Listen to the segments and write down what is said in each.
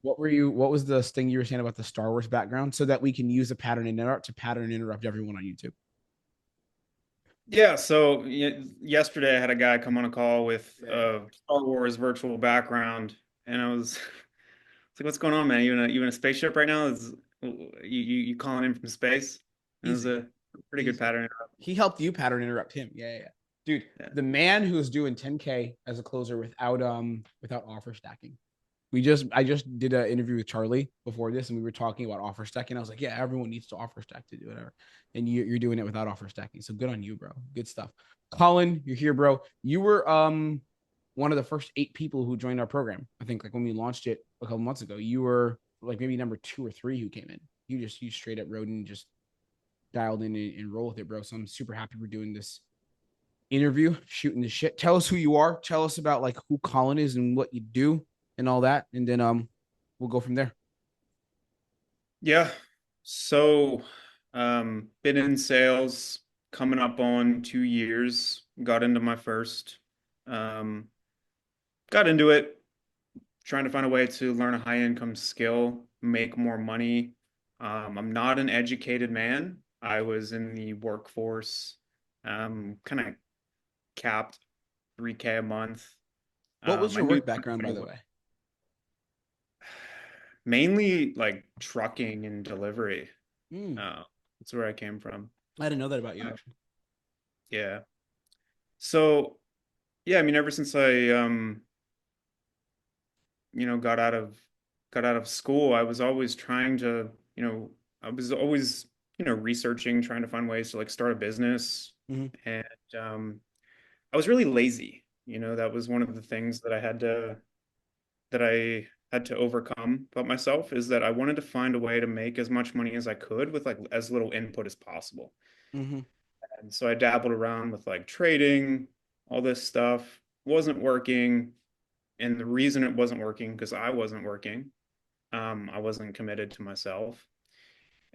What was the thing you were saying about the Star Wars background so that we can use a pattern interrupt to pattern interrupt everyone on YouTube? Yeah, so yesterday I had a guy come on a call with Yeah. a Star Wars virtual background, and I was it's like, "What's going on, man? You in a spaceship right now? You calling in from space?" And it was Easy. a pretty good Easy. pattern. He helped you pattern interrupt him. Yeah, yeah, yeah. Dude, Yeah. the man who was doing 10K as a closer without offer stacking. I just did an interview with Charlie before this, and we were talking about offer stacking. I was like, yeah, everyone needs to offer stack to do whatever, and you're doing it without offer stacking. So good on you, bro. Good stuff. Colin, you're here, bro. You were one of the first 8 people who joined our program. I think like when we launched it a couple months ago, you were like maybe number 2 or 3 who came in. You straight up rode and just dialed in and roll with it, bro. So I'm super happy we're doing this interview, shooting the shit. Tell us who you are. Tell us about like who Colin is and what you do and all that, and then we'll go from there. Yeah. So, been in sales coming up on 2 years. Got into my first. Um, got into it trying to find a way to learn a high income skill, make more money. I'm not an educated man. I was in the workforce, kind of capped 3K a month. What was I your knew work background, by the way? mainly like trucking and delivery. Mm, Uh, that's where I came from. I didn't know that about you, Uh, actually. yeah. So yeah, I mean, ever since I got out of school, I was always trying to, I was always, researching, trying to find ways to like start a business. Mm-hmm. And I was really lazy. That was one of the things that I had to overcome about myself is that I wanted to find a way to make as much money as I could with like as little input as possible. Mm-hmm. And so I dabbled around with like trading, all this stuff. Wasn't working. And the reason it wasn't working, because I wasn't working. I wasn't committed to myself.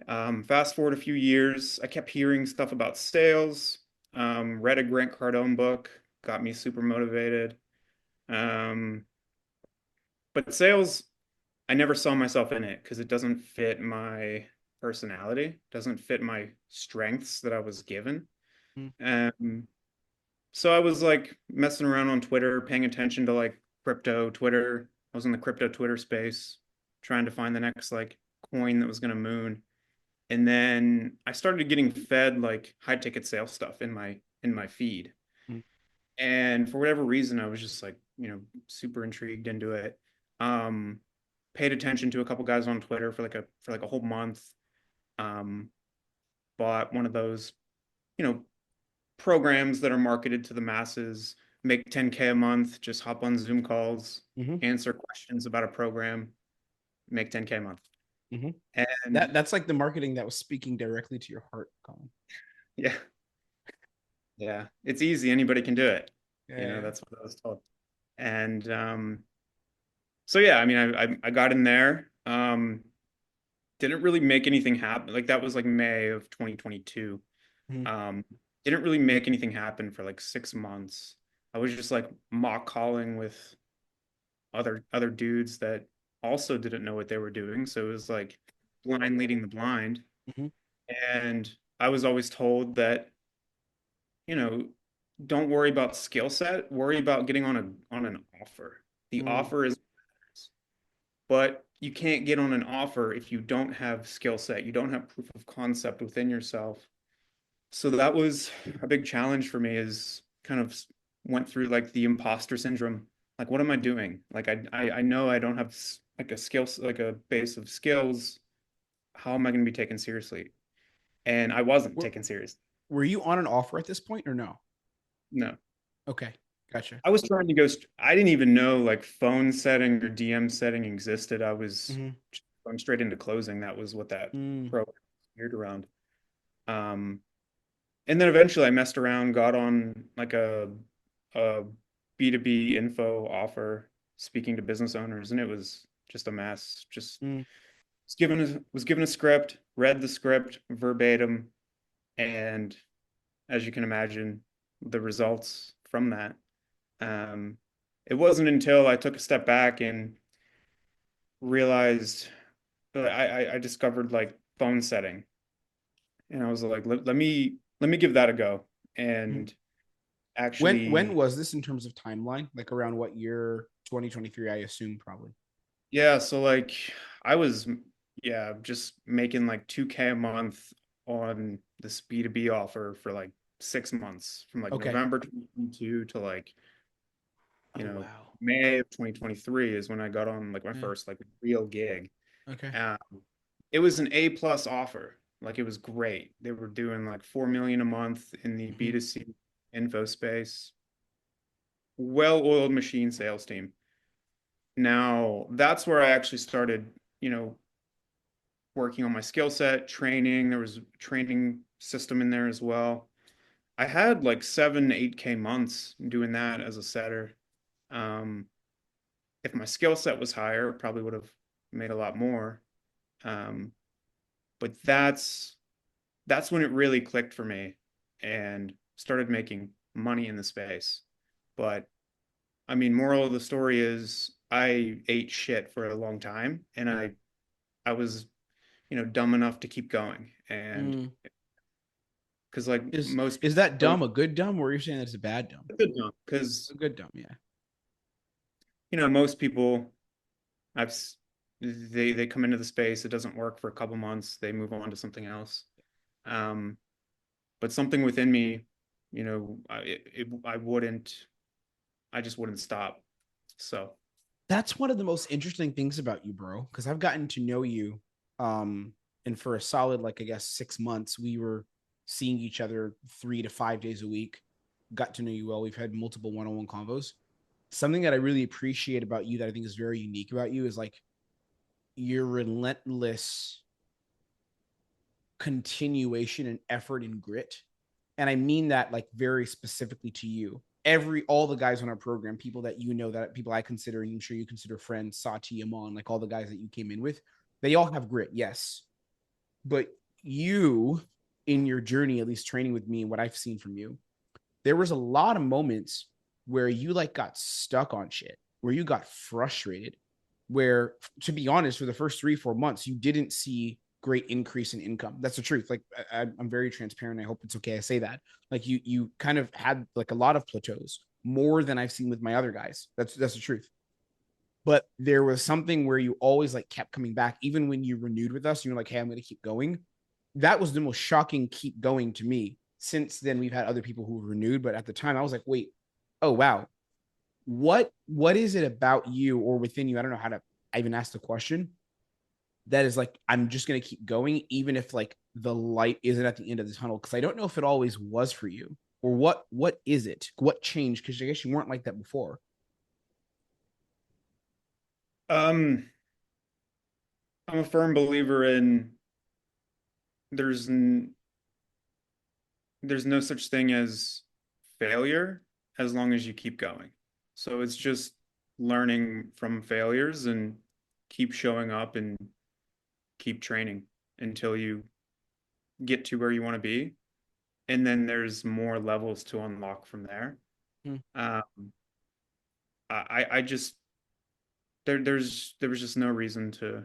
Fast forward a few years, I kept hearing stuff about sales. Read a Grant Cardone book, got me super motivated. Um, but sales, I never saw myself in it because it doesn't fit my personality, doesn't fit my strengths that I was given. Um, so I was like messing around on Twitter, paying attention to like crypto Twitter. I was in the crypto Twitter space, trying to find the next like coin that was going to moon. And then I started getting fed like high ticket sales stuff in my feed. Mm-hmm. And for whatever reason, I was just like, super intrigued into it. Um, Paid attention to a couple guys on Twitter for like a whole month. Um, Bought one of those, you know, programs that are marketed to the masses, make 10K a month, just hop on Zoom calls, Mm-hmm. answer questions about a program, make 10K a month. Mm-hmm. And That's like the marketing that was speaking directly to your heart, Colin. yeah, yeah, it's easy. Anybody can do it. Yeah. That's what I was told. And so yeah, I mean, I got in there. Didn't really make anything happen. Like that was like May of 2022. Mm-hmm. Um, didn't really make anything happen for like 6 months. I was just like mock calling with other dudes that also didn't know what they were doing. So it was like blind leading the blind. Mm-hmm. And I was always told that, you know, don't worry about skill set, worry about getting on an offer. The Mm-hmm. offer is, but you can't get on an offer if you don't have skill set, you don't have proof of concept within yourself. So that was a big challenge for me is kind of went through like the imposter syndrome. Like, what am I doing? Like, I know I don't have like a skills, like a base of skills. How am I going to be taken seriously? And I wasn't Were, taken serious. were you on an offer at this point or no? No, Okay, gotcha. I was trying to go, I didn't even know like phone setting or DM setting existed. I was Mm-hmm. just going straight into closing. That was what that Mm-hmm. program was geared around. Um, And then eventually I messed around, got on like a B2B info offer speaking to business owners, and it was just a mess. Just was given a script, read the script verbatim, and as you can imagine, the results from that. Um, it wasn't until I took a step back and realized I discovered like phone setting, and I was like, let me give that a go. Mhm. And When actually, was this in terms of timeline? Like around what year? 2023, I assume probably. yeah, so like I was, yeah, just making like 2K a month on this B2B offer for like 6 months, from like Okay. November 2022 to like, you Oh know, wow. May of 2023 is when I got on like my Yeah. first like real gig. Okay. Um, it was an A plus offer. Like it was great. They were doing like 4 million a month in the Mhm. B2C info space. Well-oiled machine sales team. Now, that's where I actually started, you know, working on my skill set, training. There was a training system in there as well. I had like 7, 8K months doing that as a setter. Um, if my skill set was higher, probably would have made a lot more. Um, but that's when it really clicked for me and started making money in the space. But I mean, moral of the story is I ate shit for a long time, and I was, dumb enough to keep going. And Mm. because like Is most is that people, dumb a good dumb, or you're saying that's a bad dumb? good dumb, because A good dumb, yeah. most people I've they come into the space, it doesn't work for a couple months, they move on to something else. Um, but something within me, I just wouldn't stop. So, That's one of the most interesting things about you, bro, because I've gotten to know you. Um, and for a solid, like I guess 6 months, we were seeing each other 3 to 5 days a week. Got to know you well. We've had multiple one-on-one convos. Something that I really appreciate about you that I think is very unique about you is like your relentless continuation and effort and grit. And I mean that like very specifically to you. All the guys on our program, people that you know, that people I consider, and I'm sure you consider friends, Sati, Amon, like all the guys that you came in with, they all have grit, yes. But you, in your journey, at least training with me and what I've seen from you, there was a lot of moments where you like got stuck on shit, where you got frustrated, where to be honest, for the first 3, 4 months, you didn't see great increase in income. That's the truth. Like I'm very transparent. I hope it's okay I say that. Like you kind of had like a lot of plateaus, more than I've seen with my other guys. That's the truth. But there was something where you always like kept coming back, even when you renewed with us. You're like, hey, I'm going to keep going. That was the most shocking keep going to me. Since then, we've had other people who renewed, but at the time, I was like, wait, oh wow, what is it about you or within you? I don't know how to even ask the question. That is like, I'm just gonna keep going, even if like the light isn't at the end of the tunnel. Because I don't know if it always was for you, or what is it? What changed? Because I guess you weren't like that before. um, I'm a firm believer in there's n there's no such thing as failure as long as you keep going. So it's just learning from failures and keep showing up and keep training until you get to where you want to be. And then there's more levels to unlock from there. Hmm. Um, I just there was just no reason to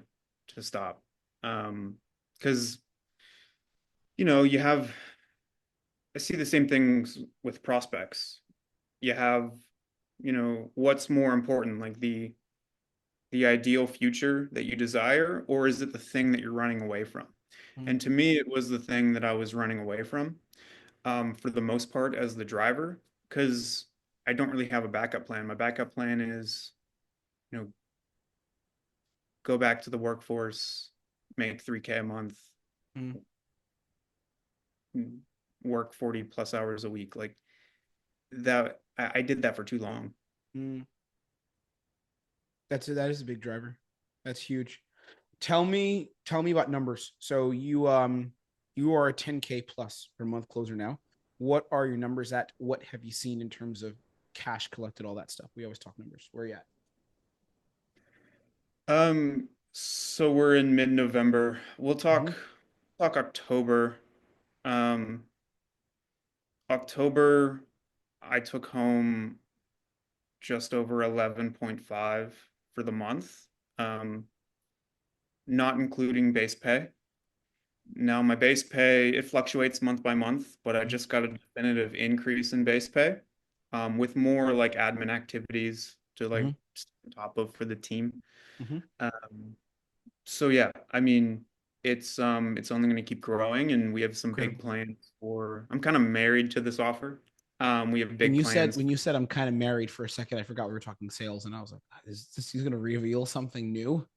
stop. Because you have I see the same things with prospects. You have, what's more important, like the ideal future that you desire, or is it the thing that you're running away from? Hmm. And to me, it was the thing that I was running away from, for the most part as the driver, because I don't really have a backup plan. My backup plan is, you know, go back to the workforce, make 3K a month, Hmm. work 40 plus hours a week. Like that, I did that for too long. Hmm. That is a big driver. That's huge. Tell me about numbers. So you are a 10K plus per month closer now. What are your numbers at? What have you seen in terms of cash collected, all that stuff? We always talk numbers. Where are you at? So we're in mid-November. We'll Mm-hmm. talk October. Um, October, I took home just over 11.5 for the month. Um, not including base pay. Now my base pay, it fluctuates month by month, but I just got a definitive increase in base pay, with more like admin activities to like Mm-hmm. stay on top of for the team. Mm-hmm. Um, so yeah, I mean, it's only going to keep growing, and we have some big Incredible. plans for. I'm kind of married to this offer. We have big plans. When you said I'm kind of married for a second, I forgot we were talking sales, and I was like, is this he's gonna reveal something new?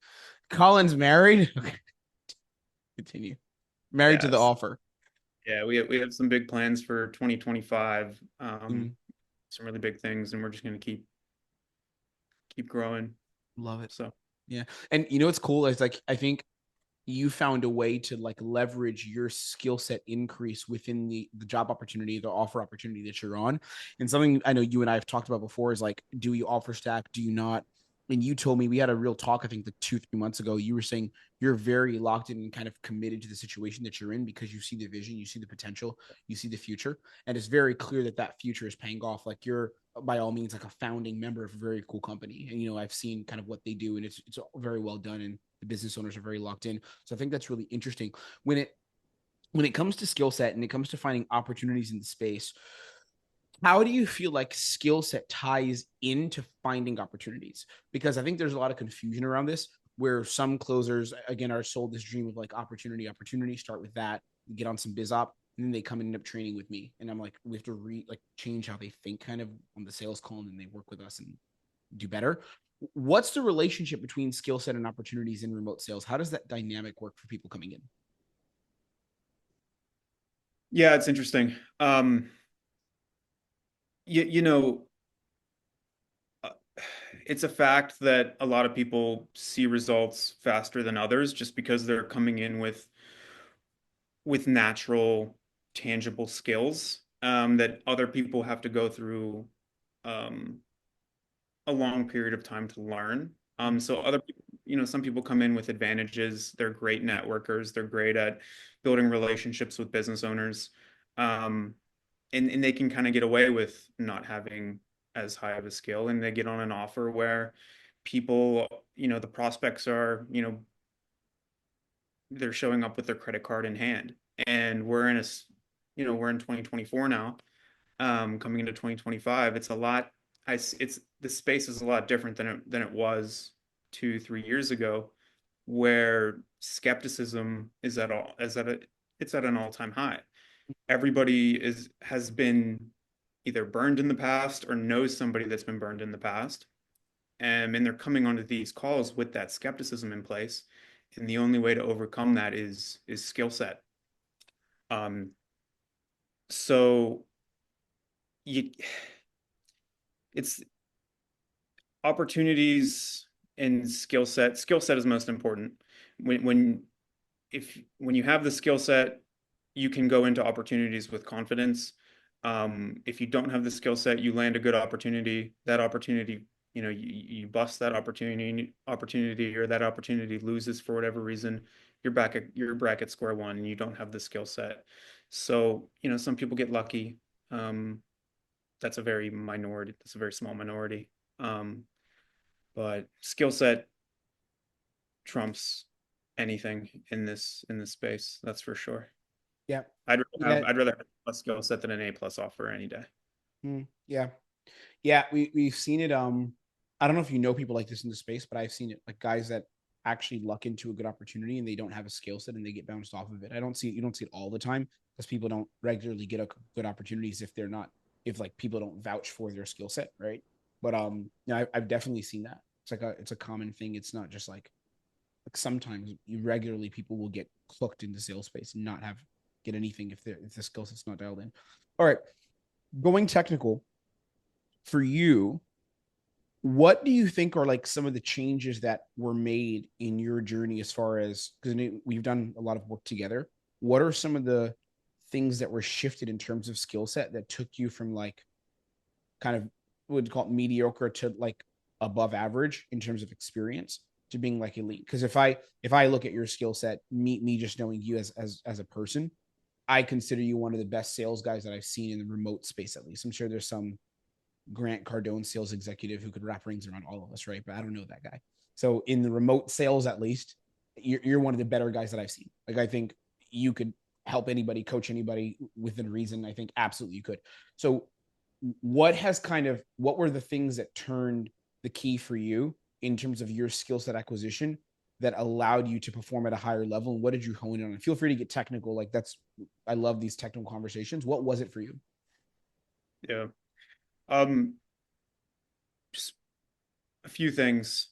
Colin's married. Okay, continue. Married to the Yes, offer. yeah, we have some big plans for 2025. Mm, Some really big things, and we're just going to keep growing. love it. So. Yeah, and you know what's cool is like I think you found a way to like leverage your skill set increase within the job opportunity, the offer opportunity that you're on. And something I know you and I have talked about before is like, do you offer stack? Do you not? And you told me we had a real talk, I think like 2, 3 months ago. You were saying you're very locked in and kind of committed to the situation that you're in because you see the vision, you see the potential, you see the future. And it's very clear that that future is paying off. Like you're by all means like a founding member of a very cool company. And, you know, I've seen kind of what they do and it's very well done. And the business owners are very locked in. So I think that's really interesting when it comes to skill set and it comes to finding opportunities in the space. How do you feel like skill set ties into finding opportunities? Because I think there's a lot of confusion around this where some closers again are sold this dream of like opportunity, start with that, get on some biz op, and then they come and end up training with me. And I'm like, we have to change how they think kind of on the sales call and then they work with us and do better. What's the relationship between skill set and opportunities in remote sales? How does that dynamic work for people coming in? Yeah, it's interesting. You know, uh, it's a fact that a lot of people see results faster than others just because they're coming in with natural, tangible skills, that other people have to go through um, a long period of time to learn. So other people, some people come in with advantages. They're great networkers. They're great at building relationships with business owners. Um, and they can kind of get away with not having as high of a skill, and they get on an offer where people, the prospects are, they're showing up with their credit card in hand. And we're in 2024 now, coming into 2025. It's a lot. It's the space is a lot different than it was 2, 3 years ago, where skepticism is at all is at a it's at an all-time high. Everybody has been either burned in the past or knows somebody that's been burned in the past. And they're coming onto these calls with that skepticism in place. And the only way to overcome that is skill set. Um, so you it's opportunities and skill set. Skill set is most important. When you have the skill set, you can go into opportunities with confidence. If you don't have the skill set, you land a good opportunity. That opportunity, you bust that opportunity, or that opportunity loses for whatever reason. You're back at square one, and you don't have the skill set. So, some people get lucky. Um, that's a very minority. That's a very small minority. Um, but skill set trumps anything in this space. That's for sure. Yeah. I'd rather Yeah. have I'd rather have a skill set than an A+ offer any day. Yeah. Yeah. We've seen it. I don't know if you know people like this in the space, but I've seen it like guys that actually luck into a good opportunity and they don't have a skill set and they get bounced off of it. You don't see it all the time because people don't regularly get good opportunities if they're not, if like people don't vouch for their skill set. Right. But, yeah, I've definitely seen that. It's a common thing. It's not just like sometimes you regularly people will get hooked into sales space and not get anything if the skill set's not dialed in. All right, going technical for you, what do you think are like some of the changes that were made in your journey as far as because we've done a lot of work together? What are some of the things that were shifted in terms of skill set that took you from like kind of would call it mediocre to like above average in terms of experience to being like elite? Because if I look at your skill set, me just knowing you as a person, I consider you one of the best sales guys that I've seen in the remote space. At least I'm sure there's some Grant Cardone sales executive who could wrap rings around all of us, right? But I don't know that guy. So in the remote sales, at least, you're one of the better guys that I've seen. Like I think you could help anybody, coach anybody within reason. I think absolutely you could. So what were the things that turned the key for you in terms of your skill set acquisition that allowed you to perform at a higher level? And what did you hone in on? And feel free to get technical. Like I love these technical conversations. What was it for you? Yeah. Um, just a few things.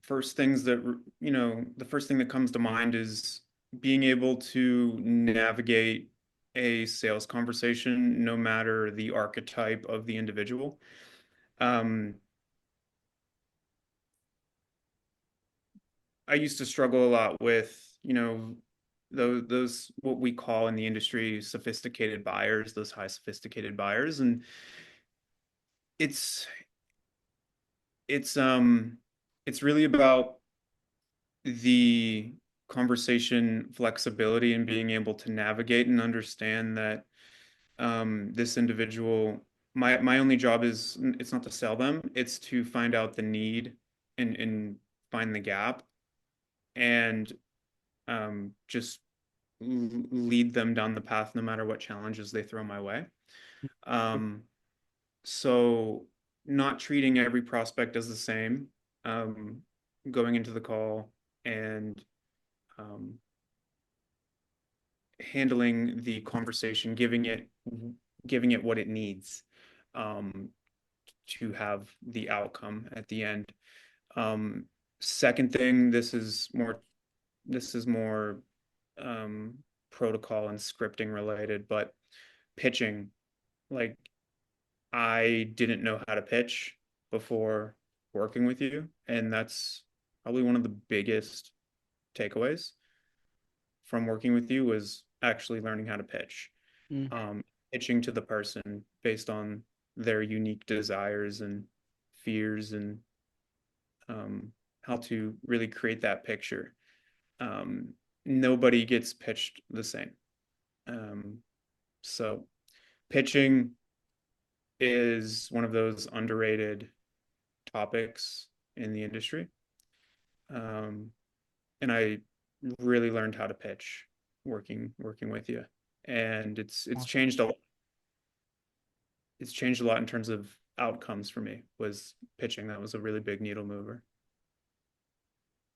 First things that, the first thing that comes to mind is being able to navigate a sales conversation, no matter the archetype of the individual. Um, I used to struggle a lot with, those what we call in the industry sophisticated buyers, those high sophisticated buyers. And it's it's um it's really about the conversation flexibility and being able to navigate and understand that this individual, my only job is, it's not to sell them, it's to find out the need and find the gap, and just lead them down the path no matter what challenges they throw my way. Um, so not treating every prospect as the same, um, going into the call and um, handling the conversation, giving it what it needs, um, to have the outcome at the end. Um, Second thing, this is more um, protocol and scripting related, but pitching. Like, I didn't know how to pitch before working with you, and that's probably one of the biggest takeaways from working with you, was actually learning how to pitch. Mm. Um, Pitching to the person based on their unique desires and fears, and how to really create that picture. Nobody gets pitched the same. Um, so pitching is one of those underrated topics in the industry. Um, and I really learned how to pitch working with you. And it's Awesome. changed a lot. It's changed a lot in terms of outcomes for me. Was pitching, that was a really big needle mover.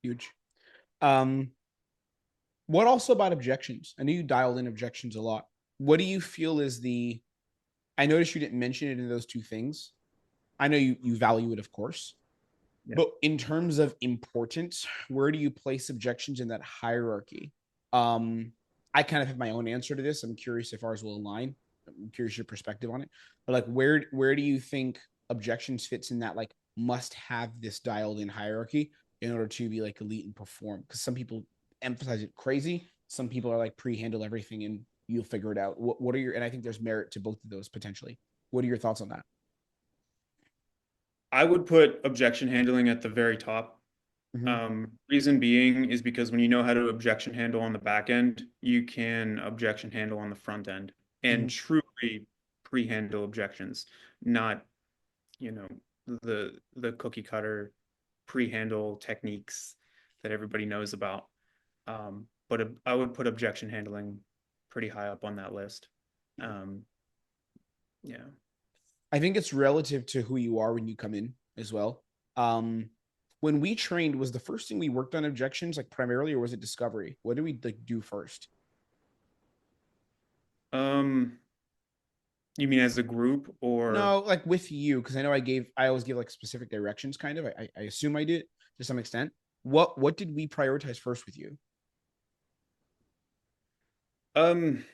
Huge. Um, what also about objections? I know you dialed in objections a lot. What do you feel is I noticed you didn't mention it in those two things. I know you value it, of course. Yeah. But in terms of importance, where do you place objections in that hierarchy? Um, I kind of have my own answer to this. I'm curious if ours will align. I'm curious your perspective on it. But like, where do you think objections fits in that like must have this dialed in hierarchy in order to be like elite and perform? Because some people emphasize it crazy. Some people are like pre-handle everything and you'll figure it out. What are your, and I think there's merit to both of those potentially. What are your thoughts on that? I would put objection handling at the very top. Mm-hmm. Reason being is because when you know how to objection handle on the back end, you can objection handle on the front end and Mm-hmm. truly pre-handle objections, not, you know, the cookie cutter pre-handle techniques that everybody knows about. But I would put objection handling pretty high up on that list. Um, yeah. I think it's relative to who you are when you come in as well. Um, when we trained, was the first thing we worked on objections like primarily, or was it discovery? What did we like do first? Um, you mean as a group or? No, like with you, because I know I always give like specific directions, kind of. I assume I did to some extent. What did we prioritize first with you? Um,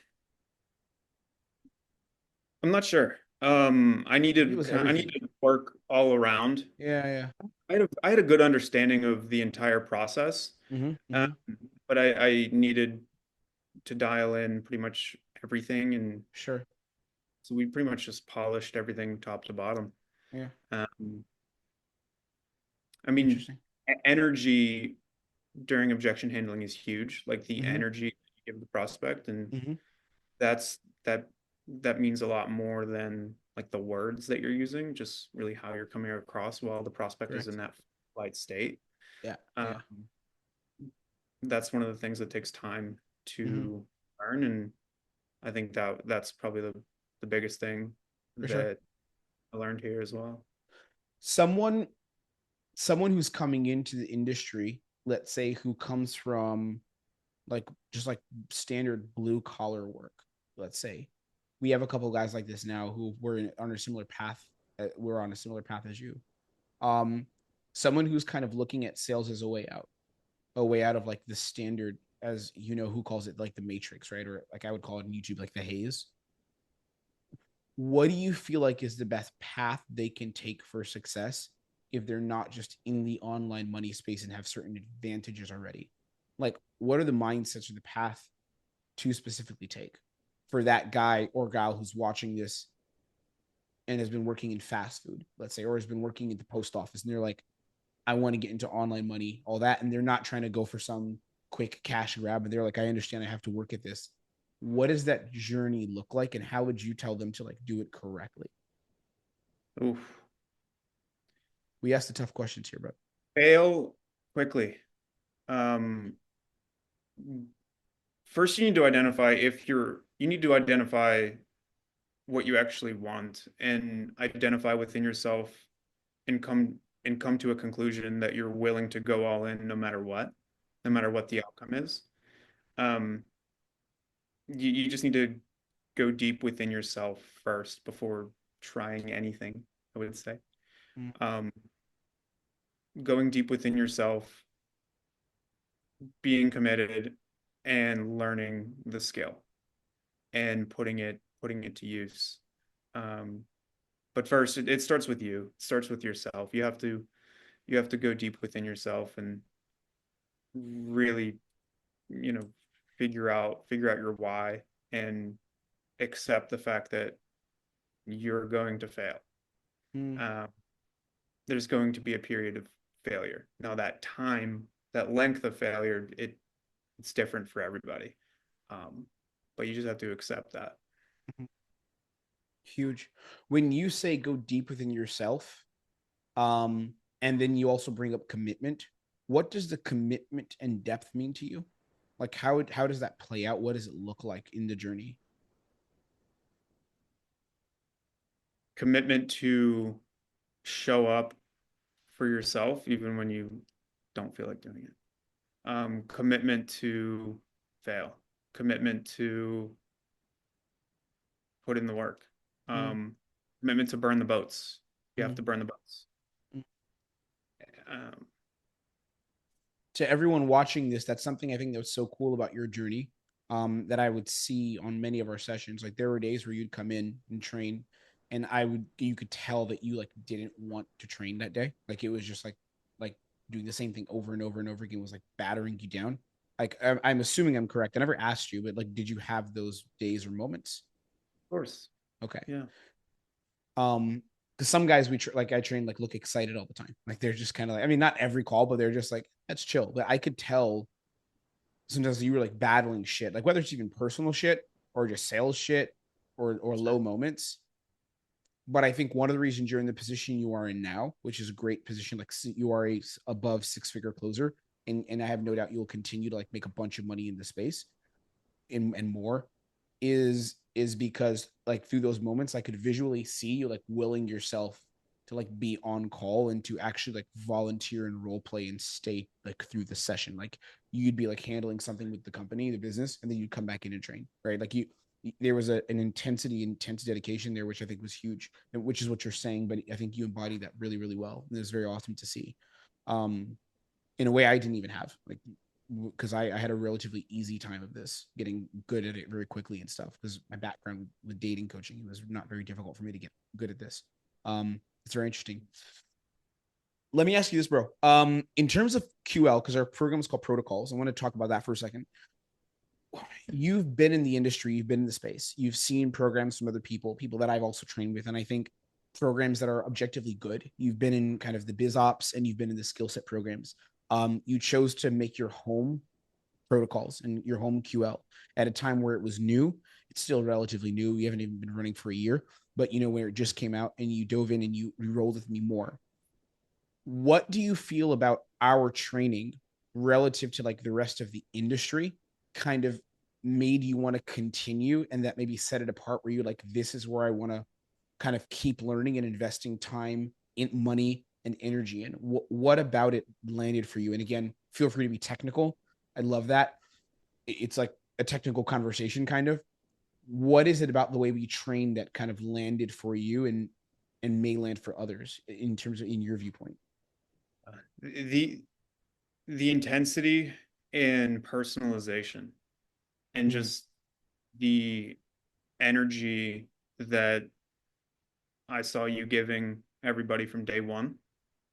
I'm not sure. Maybe it was I everything. needed work all around. Yeah, yeah. I had a good understanding of the entire process, Mm-hmm, um, mm-hmm. but I needed to dial in pretty much everything, and Sure. so we pretty much just polished everything top to bottom. Yeah. Um, I mean, Interesting. energy during objection handling is huge. Like the Mm-hmm, energy you give the prospect, and mm-hmm. that's that that means a lot more than like the words that you're using, just really how you're coming across while the prospect is in Correct. that flight state. Yeah, Um, yeah. that's one of the things that takes time Mm-hmm. to learn. And I think that that's probably the biggest thing For sure. that I learned here as well. Someone someone who's coming into the industry, let's say who comes from like just like standard blue collar work, let's say. We have a couple of guys like this now who on a similar path. We're on a similar path as you. Um, Someone who's kind of looking at sales as a way out of like the standard, as you know, who calls it like the matrix, right? Or like I would call it in YouTube, like the haze. What do you feel like is the best path they can take for success if they're not just in the online money space and have certain advantages already? Like, what are the mindsets or the path to specifically take for that guy or gal who's watching this and has been working in fast food, let's say, or has been working at the post office, and they're like, I want to get into online money, all that, and they're not trying to go for some quick cash grab, and they're like, I understand I have to work at this. What does that journey look like, and how would you tell them to like do it correctly? Oof. We asked the tough questions here, bro. Fail quickly. Um, First you need to identify if you need to identify what you actually want and identify within yourself and come to a conclusion that you're willing to go all in no matter what the outcome is. Um, you just need to go deep within yourself first before trying anything, I would say. Mm, Um, Going deep within yourself, being committed, and learning the skill and putting it to use. Um, but first, it starts with you. It starts with yourself. You have to go deep within yourself and really, you know, figure out your why and accept the fact that you're going to fail. mm, Um, there's going to be a period of failure. Now that length of failure, it's different for everybody. Um, but you just have to accept that. mhm. Huge. When you say go deep within yourself, um, and then you also bring up commitment, what does the commitment and depth mean to you? Like how does that play out? What does it look like in the journey? Commitment to show up for yourself, even when you don't feel like doing it. Commitment to fail, commitment to put in the work, Mm, um, commitment to burn the boats. You have mm, to burn the boats. mm. Um, To everyone watching this, that's something I think that was so cool about your journey. That I would see on many of our sessions. Like there were days where you'd come in and train, and you could tell that you like didn't want to train that day. Like it was just like doing the same thing over and over and over again was like battering you down. Like I'm assuming I'm correct. I never asked you, but like, did you have those days or moments? of course, Okay. yeah, Because some guys like I train like look excited all the time. Like they're just kind of like, I mean, not every call, but they're just like, that's chill. But I could tell sometimes you were like battling shit, like whether it's even personal shit or just sales shit or low moments. But I think one of the reasons you're in the position you are in now, which is a great position, like you are a above 6 figure closer, and I have no doubt you will continue to like make a bunch of money in the space and more, is because like through those moments I could visually see you like willing yourself to like be on call and to actually like volunteer and role play and stay like through the session. Like you'd be like handling something with the company, the business, and then you'd come back in and train, right? Like you there was an intensity, intense dedication there, which I think was huge, which is what you're saying. But I think you embody that really, really well. And it's very awesome to see. Um, in a way I didn't even have, like, because I had a relatively easy time of this, getting good at it very quickly and stuff. Because my background with dating coaching, it was not very difficult for me to get good at this. It's very interesting. Let me ask you this, bro. In terms of QL, because our program is called Protocols, I want to talk about that for a second. You've been in the industry, you've been in the space, you've seen programs from other people that I've also trained with, and I think programs that are objectively good. You've been in kind of the biz ops and you've been in the skill set programs. You chose to make your home protocols and your home QL at a time where it was new. It's still relatively new. You haven't even been running for a year, but you know, where it just came out and you dove in and you rolled with me more. What do you feel about our training relative to like the rest of the industry kind of made you want to continue, and that maybe set it apart where you're like, this is where I want to kind of keep learning and investing time in money and energy in? What about it landed for you? And again, feel free to be technical. I love that. It's like a technical conversation kind of. What is it about the way we train that kind of landed for you and may land for others in terms of in your viewpoint? The intensity and personalization and Mm, just the energy that I saw you giving everybody from day one.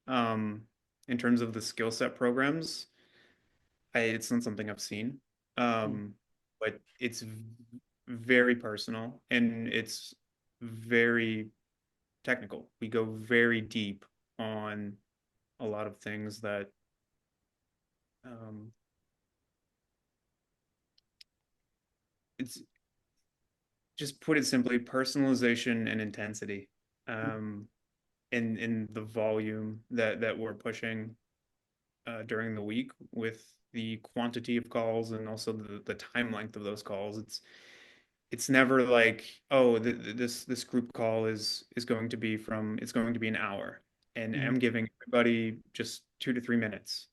Um, in terms of the skill set programs, it's not something I've seen. mm, Um, but it's very personal and it's very technical. We go very deep on a lot of things that um, it's just put it simply, personalization and intensity, mm, um, in the volume that we're pushing during the week with the quantity of calls and also the time length of those calls. It's never like, oh, this group call is going to be it's going to be an hour, and mm, I'm giving everybody just 2 to 3 minutes.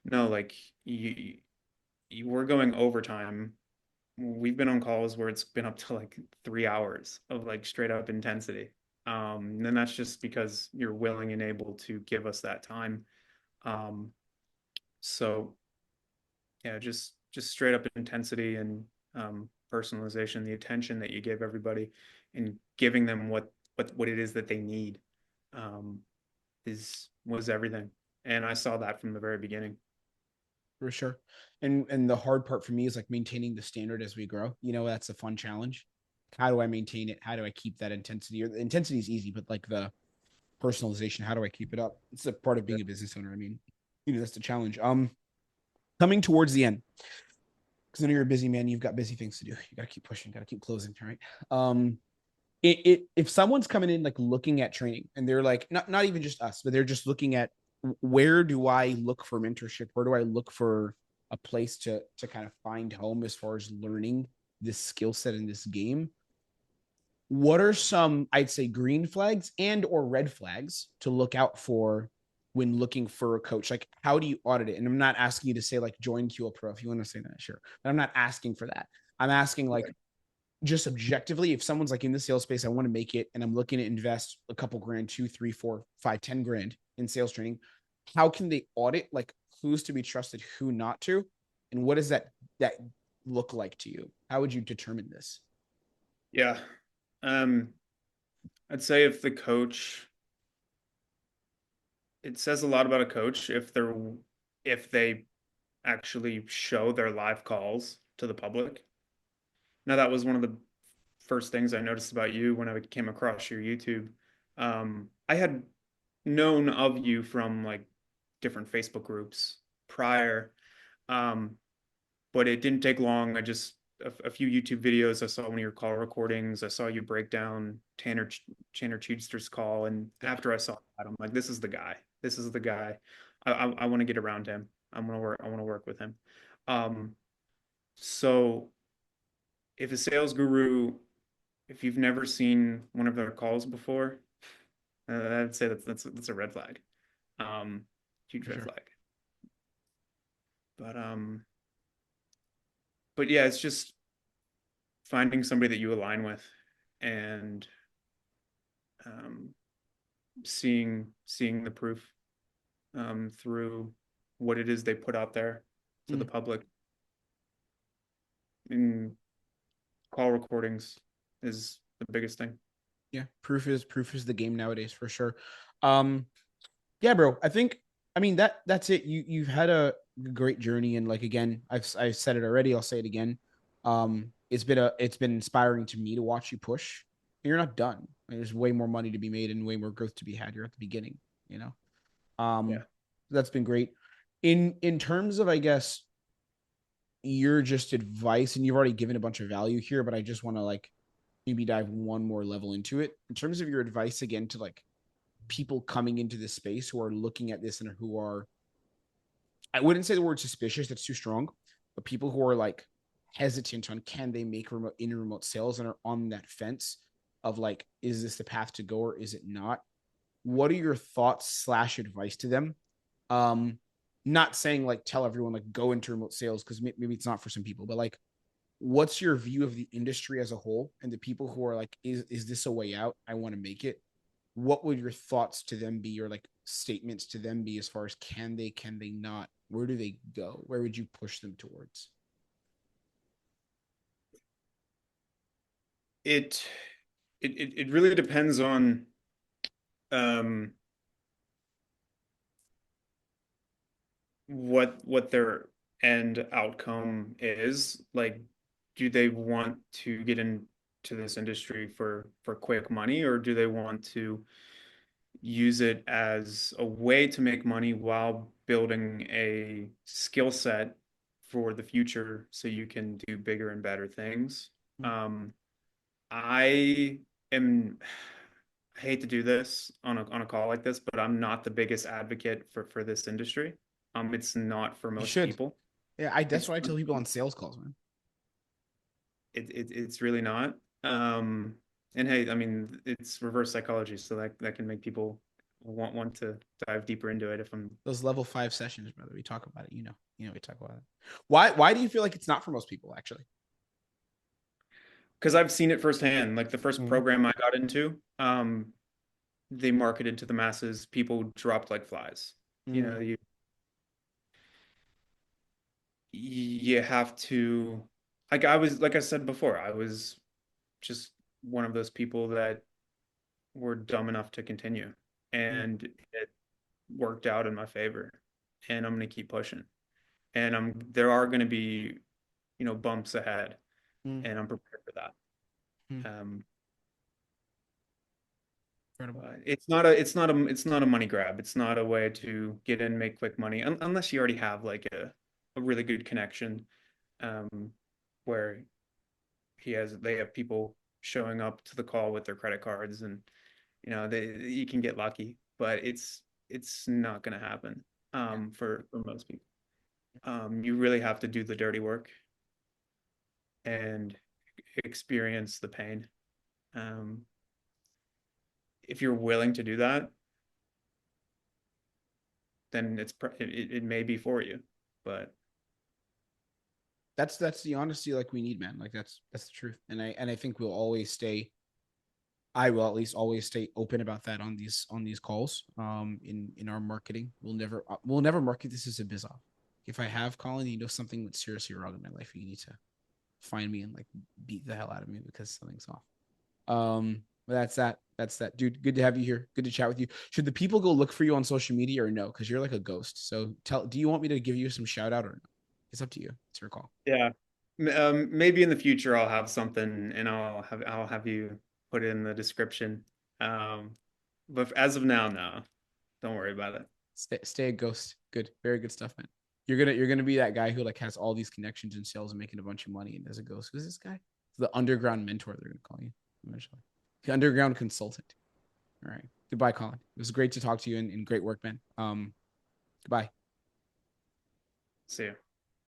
No, like we're going overtime. We've been on calls where it's been up to like 3 hours of like straight up intensity. And that's just because you're willing and able to give us that time. Um, so yeah, just straight up intensity and personalization, the attention that you give everybody, and giving them what it is that they need, um, is was everything. And I saw that from the very beginning. for sure. And the hard part for me is like maintaining the standard as we grow. That's a fun challenge. How do I maintain it? How do I keep that intensity? Or the intensity is easy, but like the personalization, how do I keep it up? It's a part of being a business owner. I mean, that's the challenge. Coming towards the end, because I know you're a busy man, you've got busy things to do. You got to keep pushing, got to keep closing. All right. If someone's coming in like looking at training and they're like, not even just us, but they're just looking at, where do I look for mentorship? Where do I look for a place to kind of find home as far as learning this skill set in this game? What are some, I'd say, green flags and or red flags to look out for when looking for a coach? Like, how do you audit it? And I'm not asking you to say like join QL Pro. If you want to say that, sure, but I'm not asking for that. I'm asking like, just objectively, if someone's like in the sales space, I want to make it, and I'm looking to invest a couple grand, 2, 3, 4, 5, 10 grand in sales training. How can they audit like who's to be trusted, who not to, and what does that look like to you? How would you determine this? Yeah. Um, I'd say if the coach, it says a lot about a coach if they actually show their live calls to the public. Now, that was one of the first things I noticed about you when I came across your YouTube. I had known of you from like different Facebook groups prior, um, but it didn't take long. A few YouTube videos. I saw one of your call recordings. I saw you break down Tanner Cheatster's call, and Yeah, after I saw that, I'm like, this is the guy. This is the guy. I want to get around him. I want to work with him. Um, so if a sales guru, if you've never seen one of their calls before, I'd say that's a red flag. Um, Huge for red sure. flag. But um, but yeah, it's just finding somebody that you align with, and um, seeing the proof through what it is they put out there to the Mm, public. In call recordings is the biggest thing. yeah, proof is the game nowadays for sure. Um, yeah, bro. I mean that's it. You've had a great journey, and like again, I've said it already. I'll say it again. It's been inspiring to me to watch you push. You're not done. There's way more money to be made and way more growth to be had. You're at the beginning. You know. Yeah. That's been great. In terms of, I guess, your just advice, and you've already given a bunch of value here, but I just want to like maybe dive one more level into it. In terms of your advice again to like people coming into this space who are looking at this and who are, I wouldn't say the word suspicious, that's too strong, but people who are like hesitant on can they make remote sales and are on that fence of like, is this the path to go or is it not? What are your thoughts slash advice to them? Um, Not saying like tell everyone like go into remote sales because maybe it's not for some people, but like what's your view of the industry as a whole and the people who are like, is this a way out? I want to make it. What would your thoughts to them be, or like statements to them be as far as can they not? Where do they go? Where would you push them towards? It it really depends on um what their end outcome is. Like, do they want to get into this industry for quick money, or do they want to use it as a way to make money while building a skill set for the future so you can do bigger and better things? Um, I am I hate to do this on a call like this, but I'm not the biggest advocate for this industry. It's not for You most should. people. Yeah, I that's It's what I tell people on sales calls, man. it's really not. Um, and hey, I mean, it's reverse psychology, so that can make people want to dive deeper into it if I'm Those level 5 sessions, brother. We talk about it. We talk about it. Why do you feel like it's not for most people, actually? because I've seen it firsthand. Like the first Mm, program I got into, they marketed to the masses. People dropped like flies. You mm, know, you have to like I said before, I was just one of those people that were dumb enough to continue, mm, and it worked out in my favor, and I'm going to keep pushing. And there are going to be, bumps ahead, mm, and I'm prepared for that. mm. Um, Incredible. it's not a money grab. It's not a way to get in, make quick money, unless you already have like a really good connection, um, where they have people showing up to the call with their credit cards, and you can get lucky, but it's not going to happen for most people. You really have to do the dirty work and experience the pain. Um, if you're willing to do that, then it may be for you. But That's the honesty like we need, man. Like that's the truth. And I think we'll always stay. I will at least always stay open about that on these calls. In our marketing, we'll never market this as a biz off. If I have Colin, something that's seriously wrong in my life, you need to find me and like beat the hell out of me because something's off. But that's that. That's that, dude. Good to have you here. Good to chat with you. Should the people go look for you on social media or no? Because you're like a ghost. So do you want me to give you some shout out or no? It's up to you. It's your call. yeah, maybe in the future I'll have something and I'll have you put it in the description. Um, but as of now, no, don't worry about it. Stay a ghost. Good, very good stuff, man. You're gonna be that guy who like has all these connections in sales and making a bunch of money and as a ghost. Who's this guy? The underground mentor. They're gonna call you eventually. The underground consultant. All right. Goodbye, Colin. It was great to talk to you and great work, man. Goodbye. See you.